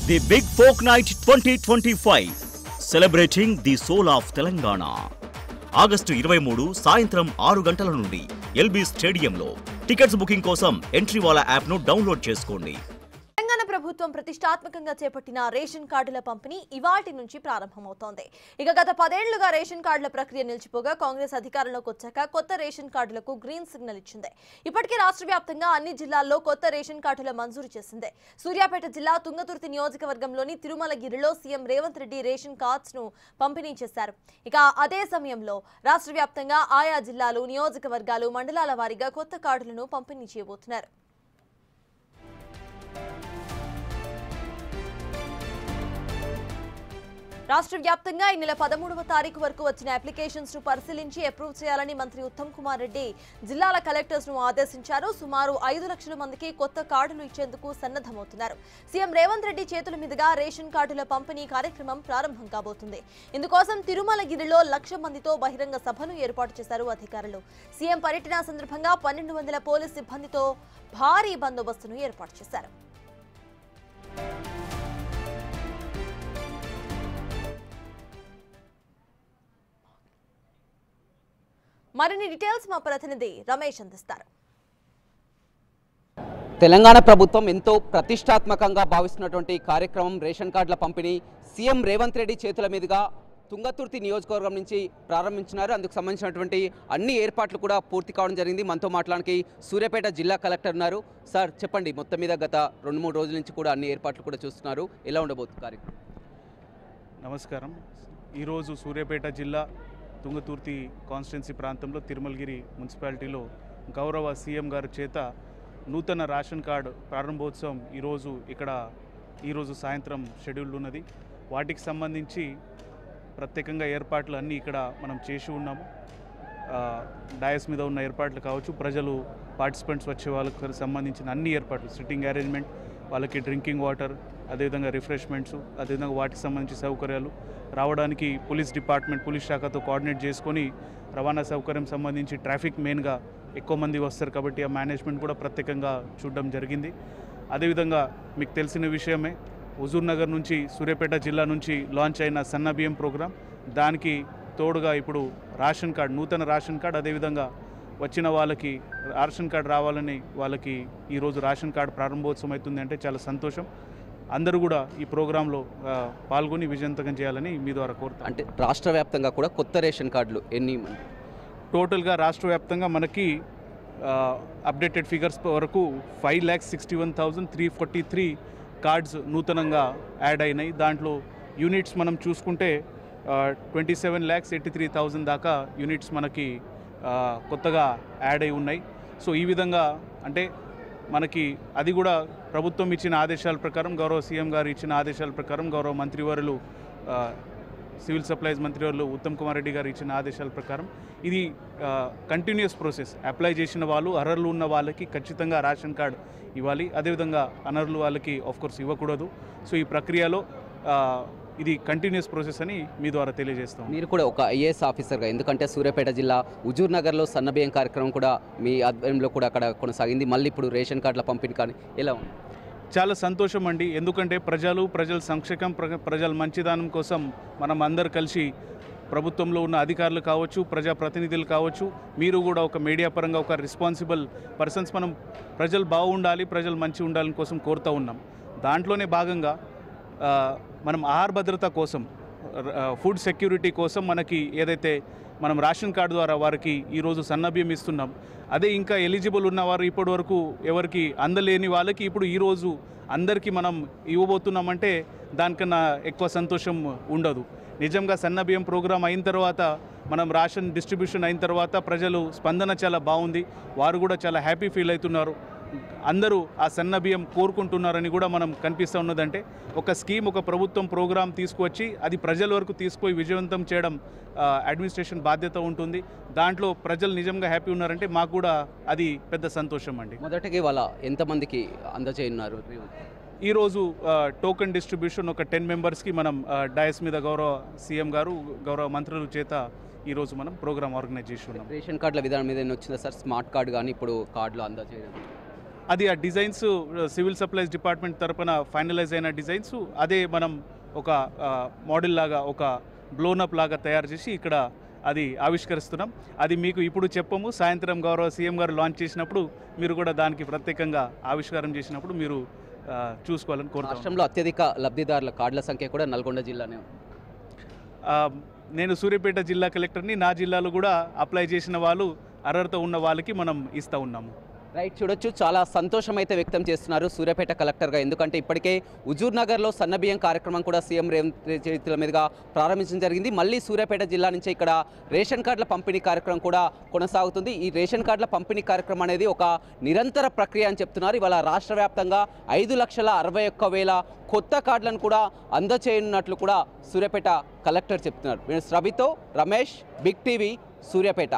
The Big Folk Night 2025, celebrating the soul of Telangana. August 23 సాయంత్రం 6 గంటల నుండి LB స్టేడియంలో. టికెట్స్ బుకింగ్ కోసం ఎంట్రీవాలా యాప్ను డౌన్లోడ్ చేసుకోండి. తెలంగాణ ప్రభుత్వం ప్రతిష్టాత్మకంగా చేపట్టిన రేషన్ కార్డుల పంపిణీ ఇవాల్టి నుంచి ప్రారంభమవుతోంది. ఇక గత 10 ఏళ్లుగా రేషన్ కార్డుల ప్రక్రియ నిలిచిపోగా కాంగ్రెస్ అధికారంలోకి వచ్చాక కొత్త రేషన్ కార్డులకు గ్రీన్ సిగ్నల్ ఇచ్చింది. ఇప్పటికే రాష్ట్ర వ్యాప్తంగా అన్ని జిల్లాల్లో కొత్త రేషన్ కార్డుల మంజూరు చేసింది. సూర్యాపేట జిల్లా తుంగతుర్తి నియోజకవర్గంలోని తిరుమలగిరిలో CM Revanth Reddy ration cards ను పంపిణీ చేశారు. ఇక అదే సమయంలో రాష్ట్ర వ్యాప్తంగా ఆయా జిల్లాలు, నియోజకవర్గాలు, మండలాల వారీగా కొత్త కార్డులను పంపిణీ చేయబోతున్నారు. రాష్ట్ర వ్యాప్తంగా ఈ నెల 13వ తారీఖు వరకు వచ్చిన అప్లికేషన్స్ ను పరిశీలించి అప్రూవ్ చేయాలని మంత్రి ఉత్తమ్ కుమార్ రెడ్డి జిల్లాల కలెక్టర్స్ ను ఆదేశించారు. సుమారు 5 లక్షల మందికి కొత్త కార్డులు ఇచ్చేందుకు సన్నద్ధమవుతున్నారు. సీఎం రేవంత్ రెడ్డి చేతుల మీదుగా రేషన్ కార్డుల పంపిణీ కార్యక్రమం ప్రారంభం కాబోతుంది. ఇందుకోసం తిరుమలగిరిలో 1,00,000 మందితో బహిరంగ సభను ఏర్పాటు చేశారు అధికారులు. సీఎం పర్యటన సందర్భంగా 1,200 పోలీస్ సిబ్బందితో భారీ బందోబస్తును ఏర్పాటు చేశారు. మరిన్ని డీటెయిల్స్ మా ప్రతినిధి రమేష్ అందిస్తారు. తెలంగాణ ప్రభుత్వం ఎంతో ప్రతిష్టాత్మకంగా భావిస్తున్నటువంటి కార్యక్రమం రేషన్ కార్డుల పంపిణీ సీఎం రేవంత్ రెడ్డి చేతుల మీదుగా తుంగతుర్తి నియోజకవర్గం నుంచి ప్రారంభించినారు. అందుకు సంబంధించినటువంటి అన్ని ఏర్పాట్లు కూడా పూర్తి కావడం జరిగింది. మనతో మాట్లాడడానికి సూర్యాపేట జిల్లా కలెక్టర్ ఉన్నారు. సార్ చెప్పండి, మొత్తం మీద గత 2-3 రోజుల నుంచి కూడా అన్ని ఏర్పాట్లు కూడా చూస్తున్నారు. ఎలా ఉండబోతుంది కార్యక్రమం? నమస్కారం. ఈరోజు సూర్యాపేట జిల్లా తుంగతుర్తి కాన్స్టిట్యున్సీ ప్రాంతంలో తిరుమలగిరి మున్సిపాలిటీలో గౌరవ సీఎం గారి చేత నూతన రేషన్ కార్డు ప్రారంభోత్సవం ఈరోజు సాయంత్రం షెడ్యూల్ ఉన్నది. వాటికి సంబంధించి ప్రత్యేకంగా ఏర్పాట్లు అన్నీ ఇక్కడ మనం చేసి ఉన్నాము. డయాస్ మీద ఉన్న ఏర్పాట్లు కావచ్చు, ప్రజలు పార్టిసిపెంట్స్ వచ్చే వాళ్ళకి సంబంధించిన అన్ని ఏర్పాట్లు, సిట్టింగ్ అరేంజ్మెంట్, వాళ్ళకి డ్రింకింగ్ వాటర్, అదేవిధంగా రిఫ్రెష్మెంట్స్, అదేవిధంగా వాటికి సంబంధించి సౌకర్యాలు రావడానికి పోలీస్ డిపార్ట్మెంట్, పోలీస్ శాఖతో కోఆర్డినేట్ చేసుకొని రవాణా సౌకర్యం సంబంధించి ట్రాఫిక్ మెయిన్గా ఎక్కువ మంది వస్తారు కాబట్టి ఆ మేనేజ్మెంట్ కూడా ప్రత్యేకంగా చూడడం జరిగింది. అదేవిధంగా మీకు తెలిసిన విషయమే, హుజూర్ నగర్ నుంచి సూర్యాపేట జిల్లా నుంచి లాంచ్ అయిన సన్న బియ్యం ప్రోగ్రాం, దానికి తోడుగా ఇప్పుడు రేషన్ కార్డు, నూతన రేషన్ కార్డు, అదేవిధంగా వచ్చిన వాళ్ళకి రేషన్ కార్డు రావాలని వాళ్ళకి ఈరోజు రేషన్ కార్డు ప్రారంభోత్సవం అవుతుంది అంటే చాలా సంతోషం. అందరూ కూడా ఈ ప్రోగ్రాంలో పాల్గొని విజయవంతం చేయాలని మీ ద్వారా కోరుతాం. అంటే రాష్ట్ర వ్యాప్తంగా కూడా కొత్త రేషన్ కార్డులు ఎన్ని? టోటల్గా రాష్ట్ర వ్యాప్తంగా మనకి అప్డేటెడ్ ఫిగర్స్ వరకు 5,61,343 కార్డ్స్ నూతనంగా యాడ్ అయినాయి. దాంట్లో యూనిట్స్ మనం చూసుకుంటే 27,83,000 దాకా యూనిట్స్ మనకి కొత్తగా యాడ్ అయి ఉన్నాయి. సో ఈ విధంగా అంటే మనకి అది కూడా ప్రభుత్వం ఇచ్చిన ఆదేశాల ప్రకారం, గౌరవ సీఎం గారు ఇచ్చిన ఆదేశాల ప్రకారం, గౌరవ మంత్రివర్యులు సివిల్ సప్లైస్ మంత్రివర్యులు ఉత్తమ్ కుమార్ రెడ్డి గారు ఇచ్చిన ఆదేశాల ప్రకారం ఇది కంటిన్యూస్ ప్రాసెస్. అప్లై చేసిన వాళ్ళు, అర్హులు ఉన్న వాళ్ళకి ఖచ్చితంగా రేషన్ కార్డు ఇవ్వాలి. అదేవిధంగా అనర్హులు వాళ్ళకి ఆఫ్కోర్స్ ఇవ్వకూడదు. సో ఈ ప్రక్రియలో ఇది కంటిన్యూస్ ప్రాసెస్ అని మీ ద్వారా తెలియజేస్తాం. మీరు కూడా ఒక ఐఏఎస్ ఆఫీసర్గా, ఎందుకంటే సూర్యాపేట జిల్లా హుజూర్ నగర్లో సన్నబియ్యం కార్యక్రమం కూడా మీ ఆధ్వర్యంలో కూడా అక్కడ కొనసాగింది. మళ్ళీ ఇప్పుడు రేషన్ కార్డుల పంపిణీ కానీ ఎలా ఉంది? చాలా సంతోషం అండి. ఎందుకంటే ప్రజల సంక్షేమం, ప్రజల మంచిదానం కోసం మనం అందరు కలిసి, ప్రభుత్వంలో ఉన్న అధికారులు కావచ్చు, ప్రజాప్రతినిధులు కావచ్చు, మీరు కూడా ఒక మీడియా పరంగా ఒక రెస్పాన్సిబుల్ పర్సన్స్, మనం ప్రజలు బాగుండాలి, ప్రజలు మంచి ఉండాలని కోసం కోరుతూ ఉన్నాం. దాంట్లోనే భాగంగా మనం ఆహార భద్రత కోసం, ఫుడ్ సెక్యూరిటీ కోసం మనకి ఏదైతే మనం రేషన్ కార్డు ద్వారా వారికి ఈరోజు సన్నబియ్యం ఇస్తున్నాం, అదే ఇంకా ఎలిజిబుల్ ఉన్నవారు ఇప్పటి వరకు ఎవరికి అందలేని వాళ్ళకి ఇప్పుడు ఈరోజు అందరికీ మనం ఇవ్వబోతున్నామంటే దానికన్నా ఎక్కువ సంతోషం ఉండదు. నిజంగా సన్నబియ్యం ప్రోగ్రాం అయిన తర్వాత, మనం రేషన్ డిస్ట్రిబ్యూషన్ అయిన తర్వాత ప్రజలు స్పందన చాలా బాగుంది. వారు కూడా చాలా హ్యాపీ ఫీల్ అవుతున్నారు. అందరూ ఆ సన్న బియ్యం కోరుకుంటున్నారని కూడా మనం కనిపిస్తూ ఉన్నదంటే ఒక స్కీమ్, ఒక ప్రభుత్వం ప్రోగ్రాం తీసుకువచ్చి అది ప్రజల వరకు తీసుకుపోయి విజయవంతం చేయడం అడ్మినిస్ట్రేషన్ బాధ్యత ఉంటుంది. దాంట్లో ప్రజలు నిజంగా హ్యాపీ ఉన్నారంటే మాకు కూడా అది పెద్ద సంతోషం అండి. మొదటికి వాళ్ళ ఎంతమందికి అందజేయన్నారు? ఈరోజు టోకెన్ డిస్ట్రిబ్యూషన్ ఒక 10 మెంబర్స్కి మనం డయాస్ మీద గౌరవ సీఎం గారు, గౌరవ మంత్రుల చేత ఈరోజు మనం ప్రోగ్రామ్ ఆర్గనైజ్ చేసి ఉన్నాం. రేషన్ కార్డుల విధానం మీద వచ్చిందా సార్? స్మార్ట్ కార్డు కానీ ఇప్పుడు కార్డులు అందజేయడం అది ఆ డిజైన్స్ సివిల్ సప్లైస్ డిపార్ట్మెంట్ తరపున ఫైనలైజ్ అయిన డిజైన్స్ అదే మనం ఒక మోడల్ లాగా ఒక బ్లోనప్ లాగా తయారు చేసి ఇక్కడ అది ఆవిష్కరిస్తున్నాం. అది మీకు ఇప్పుడు చెప్పము, సాయంత్రం గౌరవ సీఎం గారు లాంచ్ చేసినప్పుడు మీరు కూడా దానికి ప్రత్యేకంగా ఆవిష్కారం చేసినప్పుడు మీరు చూసుకోవాలని కోరుతున్నాను. రాష్ట్రంలో అత్యధిక లబ్ధిదారుల కార్డుల సంఖ్య కూడా నల్గొండ జిల్లానే. నేను సూర్యాపేట జిల్లా కలెక్టర్ని. నా జిల్లాలో కూడా అప్లై చేసిన వాళ్ళు అర్హత ఉన్న వాళ్ళకి మనం ఇస్తూ ఉన్నాము. రైట్, చూడొచ్చు, చాలా సంతోషం అయితే వ్యక్తం చేస్తున్నారు సూర్యాపేట కలెక్టర్గా. ఎందుకంటే ఇప్పటికే హుజూర్ నగర్లో సన్నబియ్యం కార్యక్రమం కూడా సీఎం రేవంత్ చేతుల మీదుగా ప్రారంభించడం జరిగింది. మళ్ళీ సూర్యాపేట జిల్లా నుంచి ఇక్కడ రేషన్ కార్డుల పంపిణీ కార్యక్రమం కూడా కొనసాగుతుంది. ఈ రేషన్ కార్డుల పంపిణీ కార్యక్రమం అనేది ఒక నిరంతర ప్రక్రియ అని చెప్తున్నారు. ఇవాళ రాష్ట్ర వ్యాప్తంగా 5,61,000 కొత్త కార్డులను కూడా అందచేయనున్నట్లు కూడా సూర్యాపేట కలెక్టర్ చెప్తున్నారు. రవితో రమేష్, బిగ్ టీవీ, సూర్యాపేట.